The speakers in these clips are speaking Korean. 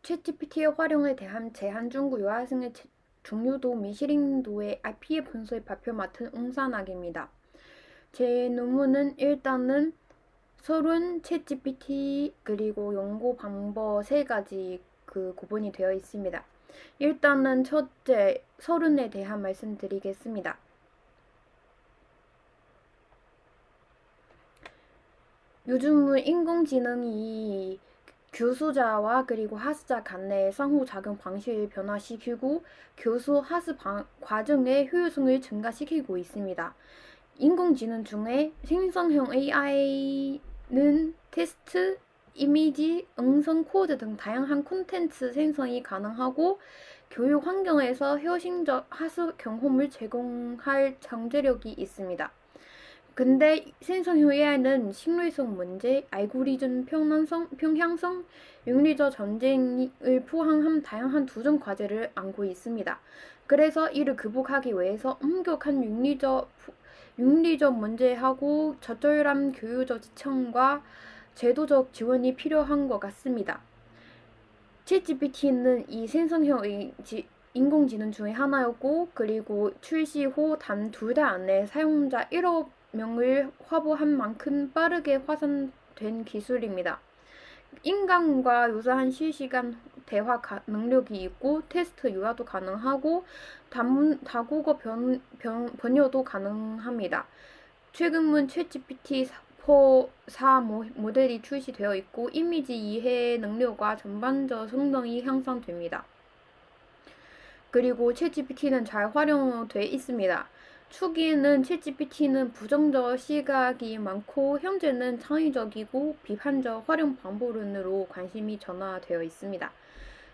챗GPT의 활용에 대한 제한중구 요하승의 중요도 및 실행도의 RPA 분석의 발표 맡은 웅산학입니다. 제 논문은 일단은 서론, 챗GPT 그리고 연구 방법 세 가지 구분이 되어 있습니다. 일단은 첫째, 서론에 대한 말씀드리겠습니다. 요즘은 인공지능이 교수자와 그리고 학습자 간의 상호작용 방식을 변화시키고 교수 학습 과정의 효율성을 증가시키고 있습니다. 인공지능 중에 생성형 AI는 텍스트, 이미지, 음성, 코드 등 다양한 콘텐츠 생성이 가능하고 교육 환경에서 혁신적 학습 경험을 제공할 잠재력이 있습니다. 근데 생성형 AI는 신뢰성 문제, 알고리즘 평향성, 윤리적 전쟁을 포함한 다양한 도전 과제를 안고 있습니다. 그래서 이를 극복하기 위해서 엄격한 윤리적 문제하고 적절한 교육적 지청과 제도적 지원이 필요한 것 같습니다. 챗GPT는 이 생성형 인공지능 중에 하나였고, 그리고 출시 후 단 2달 안에 사용자 1억 명을 확보한 만큼 빠르게 확산된 기술입니다. 인간과 유사한 실시간 대화 능력이 있고 테스트 유아도 가능하고 다국어 번역도 가능합니다. 최근은 챗GPT 4 모델이 출시되어 있고 이미지 이해 능력과 전반적 성능이 향상됩니다. 그리고 챗GPT는 잘 활용되어 있습니다. 초기에는 챗GPT는 부정적 시각이 많고 현재는 창의적이고 비판적 활용 방법론으로 관심이 전환되어 있습니다.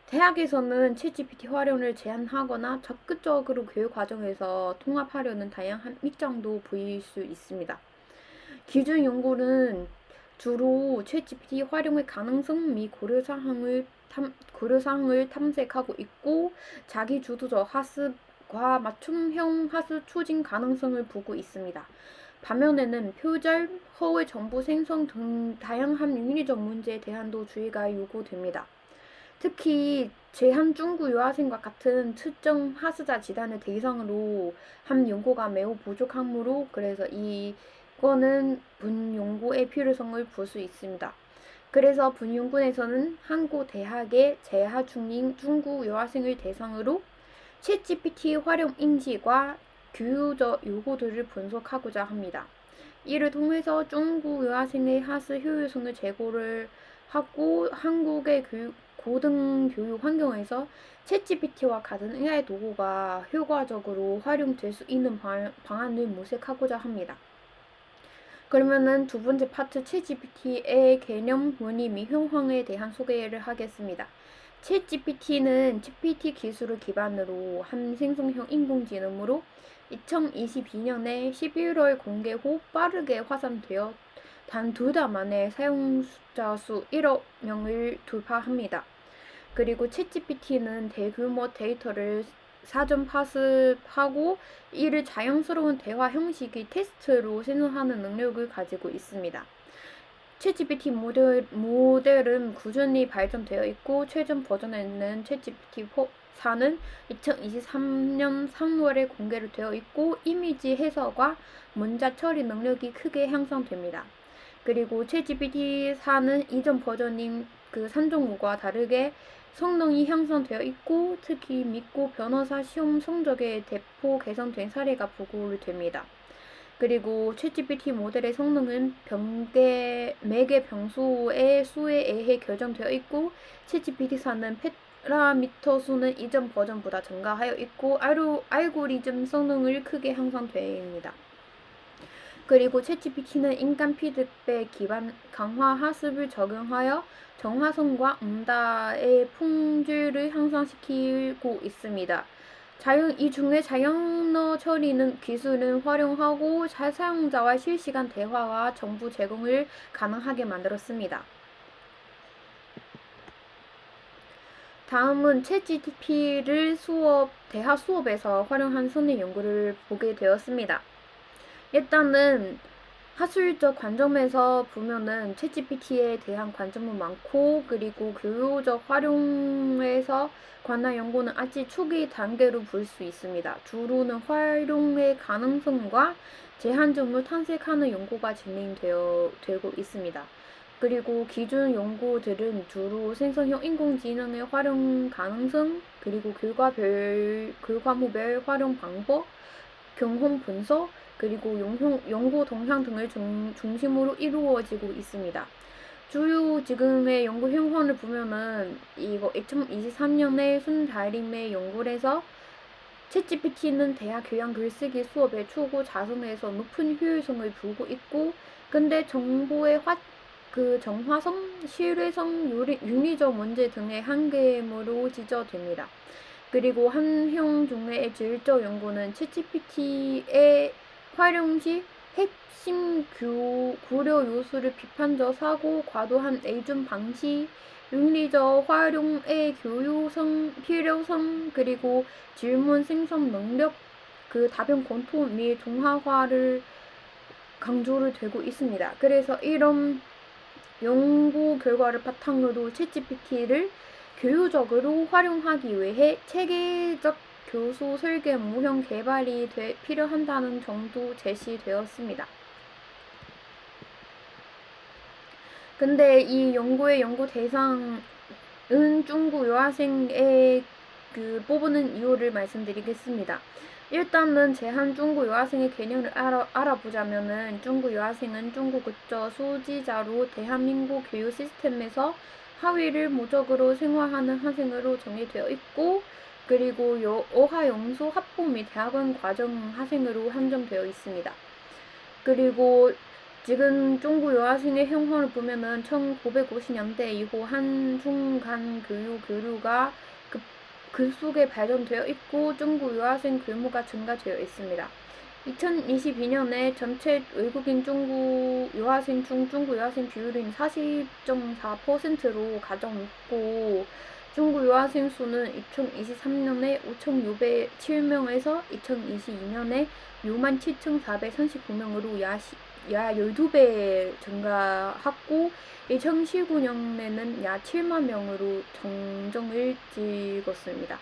대학에서는 챗GPT 활용을 제한하거나 적극적으로 교육 과정에서 통합하려는 다양한 입장도 보일 수 있습니다. 기존 연구는 주로 챗GPT 활용의 가능성 및 고려사항을 탐색하고 있고 자기주도적 학습과 맞춤형 학습 추진 가능성을 보고 있습니다. 반면에는 표절, 허위 정보 생성 등 다양한 윤리적 문제에 대한도 주의가 요구됩니다. 특히 제한중구 유아생과 같은 특정 학습자 집단을 대상으로 한 연구가 매우 부족하므로 그래서 이거는 분연구의 필요성을 볼 수 있습니다. 그래서 분연구에서는 한국 대학의 제한중구 유아생을 대상으로 챗GPT 활용 인식과 교육적 요구들을 분석하고자 합니다. 이를 통해서 중구 유아생의 학습 효율성을 제고를 하고 한국의 고등교육 환경에서 챗GPT와 같은 AI 도구가 효과적으로 활용될 수 있는 방안을 모색하고자 합니다. 그러면은 두 번째 파트 챗GPT의 개념, 원리 및 현황에 대한 소개를 하겠습니다. 챗GPT는 GPT 기술을 기반으로 한 생성형 인공지능으로 2022년에 11월 공개 후 빠르게 확산되어 단 2달 만에 사용자 수 1억 명을 돌파합니다. 그리고 챗GPT는 대규모 데이터를 사전 파습하고 이를 자연스러운 대화 형식의 텍스트로 생성하는 능력을 가지고 있습니다. 챗GPT 모델은 꾸준히 발전되어 있고 최근 버전에는 챗GPT 4는 2023년 3월에 공개되어 있고 이미지 해석과 문자 처리 능력이 크게 향상됩니다. 그리고 챗GPT 4는 이전 버전인 3.5과 다르게 성능이 향상되어 있고 특히 믿고 변호사 시험 성적에 대폭 개선된 사례가 보고됩니다. 그리고 챗GPT 모델의 성능은 매개 변수의 수에 의해 결정되어 있고 챗GPT4는 파라미터 수는 이전 버전보다 증가하여 있고 알고리즘 성능을 크게 향상됩니다. 그리고 챗GPT는 인간 피드백 기반 강화 학습을 적용하여 정화성과 응답의 품질을 향상시키고 있습니다. 이 중에 자연어 처리는 기술을 활용하고 사용자와 실시간 대화와 정보 제공을 가능하게 만들었습니다. 다음은 챗GPT를 대학 수업에서 활용한 선의 연구를 보게 되었습니다. 일단은 학술적 관점에서 보면은 챗GPT에 대한 관점은 많고, 그리고 교육적 활용에서 관한 연구는 아직 초기 단계로 볼 수 있습니다. 주로는 활용의 가능성과 제한점을 탐색하는 연구가 진행되고 있습니다. 그리고 기존 연구들은 주로 생성형 인공지능의 활용 가능성, 그리고 교과무별 활용 방법, 경험 분석, 그리고 연구 동향 등을 중심으로 이루어지고 있습니다. 주요 지금의 연구 현황을 보면은 이거 2023년에 순달임의 연구에서 챗GPT는 대학 교양 글쓰기 수업의 초고 자성에서 높은 효율성을 보고 있고, 근데 정보의 정화성, 신뢰성, 윤리적 문제 등의 한계점으로 지적됩니다. 그리고 한형 중의 질적 연구는 챗GPT의 활용 시 핵심 고려 요소를 비판적 사고, 과도한 의존 방식, 윤리적 활용의 교육성, 필요성, 그리고 질문 생성 능력, 답변 검토 및 동화화를 강조를 되고 있습니다. 그래서 이런 연구 결과를 바탕으로 챗GPT를 교육적으로 활용하기 위해 체계적 교수 설계 모형 개발이 필요한다는 정도 제시되었습니다. 근데 이 연구의 연구 대상은 중국 유학생의 뽑는 이유를 말씀드리겠습니다. 일단은 제한 중국 유학생의 개념을 알아보자면은, 중국 유학생은 중국 국적 소지자로 대한민국 교육 시스템에서 하위를 모적으로 생활하는 학생으로 정의되어 있고, 그리고 어학연수 학부 및 대학원 과정 학생으로 한정되어 있습니다. 그리고 지금 중국 유학생의 형황을 보면은 1950년대 이후 한중 간 교류가 급속에 발전되어 있고, 중국 유학생 규모가 증가되어 있습니다. 2022년에 전체 외국인 중국 유학생 중 중국 유학생 비율은 40.4%로 가장 높고, 중국 유학생 수는 2023년에 5,607명에서 2022년에 67,439명으로 약 12배 증가했고, 2019년에는 약 7만 명으로 정점을 찍었습니다.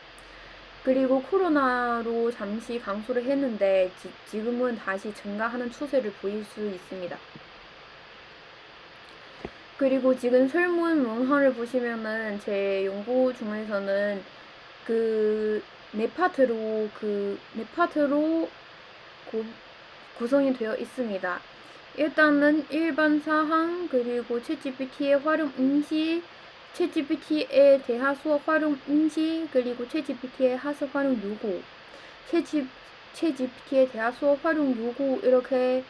그리고 코로나로 잠시 감소를 했는데 지금은 다시 증가하는 추세를 보일 수 있습니다. 그리고 지금 설문 문헌을 보시면은 제 연구 중에서는 네 파트로 구성이 되어 있습니다. 일단은 일반 사항, 그리고 챗GPT의 활용 인식, 챗GPT의 대화 수업 활용 인식, 그리고 챗GPT의 학습 활용 요구, 챗GPT의 대화 수업 활용 요구, 이렇게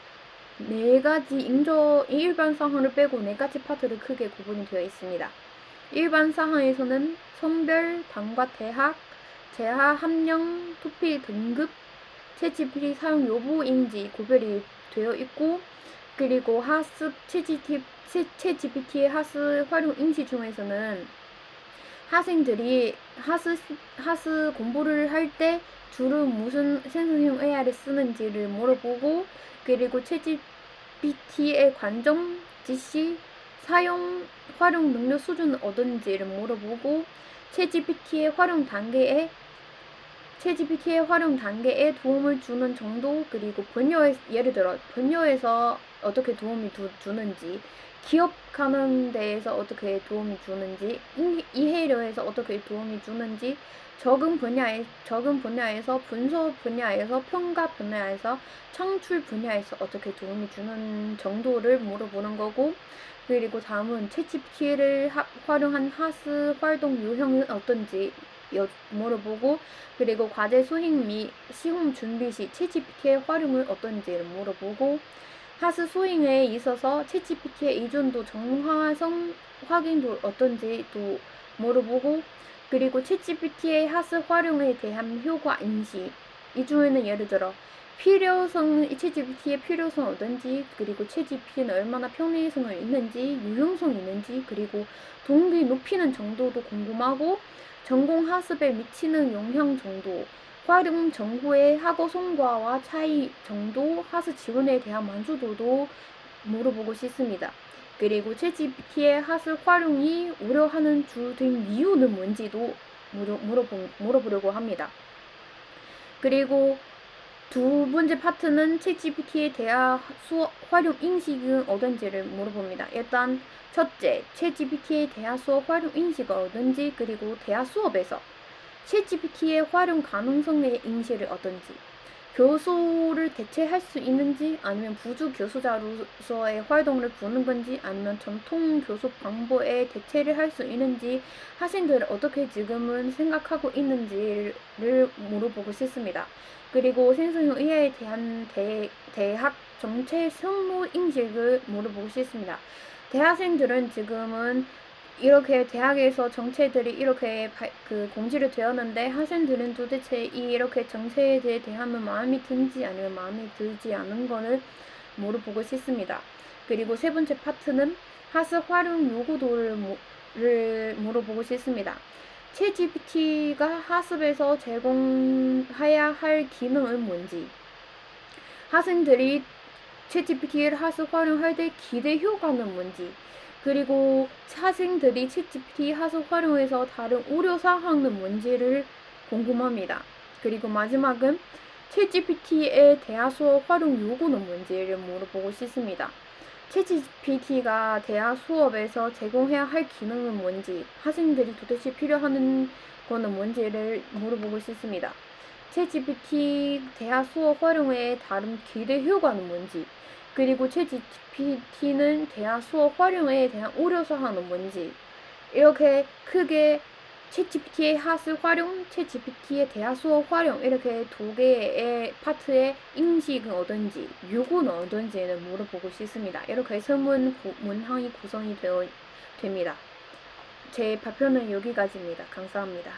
네 가지 일반 사항을 빼고 네 가지 파트로 크게 구분이 되어 있습니다. 일반 사항에서는 성별, 단과 대학, 재하 함량, 토픽 등급, 챗GPT 사용 여부인지 구별이 되어 있고, 그리고 학습 챗GPT의 학습 활용 인식 중에서는 학생들이 학습 공부를 할 때 주로 무슨 생성형 AI를 쓰는지를 물어보고, 그리고 챗GPT의 관점, 지시, 사용, 활용 능력 수준은 어떤지를 물어보고, 챗GPT의 활용 단계에 도움을 주는 정도, 그리고 예를 들어 번역에서 어떻게 도움이 주는지, 기억하는 데에서 어떻게 도움이 주는지, 이해력에서 어떻게 도움이 주는지, 적응 분야에서, 분석 분야에서, 평가 분야에서, 창출 분야에서 어떻게 도움이 주는 정도를 물어보는 거고, 그리고 다음은 챗GPT를 활용한 학습 활동 유형은 어떤지 물어보고, 그리고 과제 수행 및 시험 준비 시 챗GPT의 활용을 어떤지를 물어보고, 학습 수행에 있어서 챗GPT의 의존도 정화성 확인도 어떤지도 물어보고, 그리고 챗GPT의 학습 활용에 대한 효과 인식, 이 중에는 예를 들어 챗GPT의 필요성 어떤지, 그리고 챗GPT는 얼마나 편의성을 있는지, 유용성이 있는지, 그리고 동기 높이는 정도도 궁금하고, 전공 학습에 미치는 영향 정도, 활용 정보의 학업 성과와 차이 정도, 학습 지원에 대한 만족도도 물어보고 싶습니다. 그리고 챗GPT의 하수 활용이 우려하는 주된 이유는 뭔지도 물어보려고 합니다. 그리고 두 번째 파트는 챗GPT에 대한 수업 활용 인식은 어떤지를 물어봅니다. 일단 첫째, 챗GPT에 대한 수업 활용 인식은 어떤지, 그리고 대학 수업에서 챗GPT의 활용 가능성의 인식을 어떤지, 교수를 대체할 수 있는지, 아니면 부주 교수자로서의 활동을 보는 건지, 아니면 전통 교수 방법에 대체를 할 수 있는지, 학생들은 어떻게 지금은 생각하고 있는지를 물어보고 싶습니다. 그리고 생성형 AI에 대한 대학 정책 성로 인식을 물어보고 싶습니다. 대학생들은 지금은 이렇게 대학에서 정책들이 이렇게 공지를 되었는데, 학생들은 도대체 이렇게 정책에 대하면 마음이 든지 아니면 마음이 들지 않은 거를 물어보고 싶습니다. 그리고 세 번째 파트는 학습 활용 요구도를 물어보고 싶습니다. 챗GPT가 학습에서 제공해야 할 기능은 뭔지, 학생들이 챗GPT를 학습 활용할 때 기대 효과는 뭔지, 그리고 학생들이 챗GPT 학습 활용해서 다른 우려사항은 뭔지를 궁금합니다. 그리고 마지막은 챗GPT의 대학 수업 활용 요구는 뭔지를 물어보고 싶습니다. 챗GPT가 대학 수업에서 제공해야 할 기능은 뭔지, 학생들이 도대체 필요한 거는 뭔지를 물어보고 싶습니다. 챗GPT 대학 수업 활용에 다른 기대 효과는 뭔지, 그리고 챗GPT는 대학 수업 활용에 대한 우려사항은 뭔지, 이렇게 크게 챗GPT의 학습 활용, 챗GPT의 대학 수업 활용, 이렇게 두 개의 파트의 인식은 어떤지, 요구는 어떤지를 물어보고 싶습니다. 이렇게 문항이 구성이 됩니다. 제 발표는 여기까지입니다. 감사합니다.